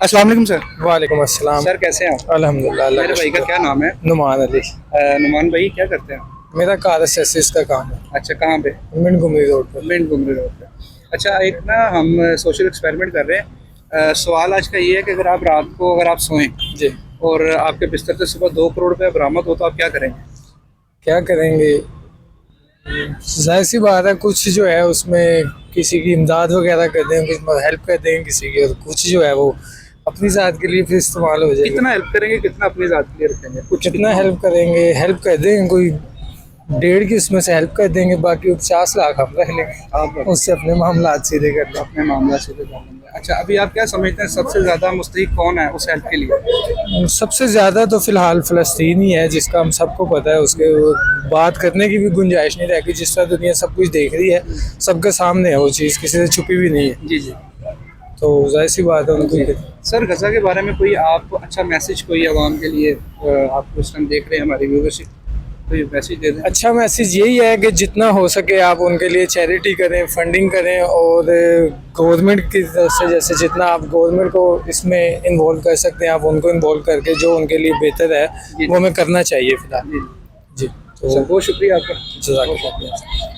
अस्सलाम वालेकुम सर। वालेकुम अस्सलाम। सर कैसे हैं आप? अल्हम्दुलिल्लाह। मेरे भाई का क्या नाम है? नुमान अली। नुमान भाई क्या करते हैं? मेरा कार एसेसरीज का काम है, अच्छा कहाँ पे? मिंट घुमरी रोड पर। मिंट घुमरी रोड पे। अच्छा एक ना हम सोशल एक्सपेरिमेंट कर रहे हैं। सवाल आज का ये है कि अगर आप रात को अगर आप सोएं जी। और आपके बिस्तर से सुबह 2 करोड़ रुपया बरामद हो तो आप क्या करेंगे? क्या करेंगे? जाहिर सी बात है, कुछ जो है उसमें किसी की इमदाद वगैरह कर दें, कुछ हेल्प कर दें किसी की, और कुछ जो है वो अपनी ज़ात के लिए फिर इस्तेमाल हो जाएगी। कितना हेल्प करेंगे, कितना अपनी ज़ात के लिए रखेंगे? कुछ कितना हेल्प करेंगे? हेल्प कर देंगे, कोई 1.5 की उसमें से हेल्प कर देंगे, बाकी 50 लाख हम रख लेंगे, आप उससे अपने मामला सीधे कर लेंगे। अपने मामला सीधे कर लेंगे। अच्छा अभी आप क्या समझते हैं सबसे ज़्यादा मुस्तहिक कौन है उस हेल्प के लिए? सबसे ज़्यादा तो फ़िलहाल फ़लस्तीन ही है, जिसका हम सबको पता है, उसके बात करने की भी गुंजाइश नहीं रहेगी। जिस तरह दुनिया सब कुछ देख रही है, सबके सामने है वो चीज़, किसी से छुपी भी नहीं है। जी जी। तो जाहिर सी बात है उनको। सर गज़ा के बारे में कोई आप अच्छा मैसेज कोई आवाम के लिए, आप उस टाइम देख रहे हैं हमारी व्यूवरशिप, कोई मैसेज दे दें। अच्छा मैसेज यही है कि जितना हो सके आप उनके लिए चैरिटी करें, फंडिंग करें, और गवर्नमेंट की तरफ से जैसे जितना आप गवर्नमेंट को इसमें इन्वॉल्व कर सकते हैं, आप उनको इन्वॉल्व करके जो उनके लिए बेहतर है वो हमें करना चाहिए फ़िलहाल। जी जी। सर तो बहुत शुक्रिया आपका। जज़ाकल्लाह।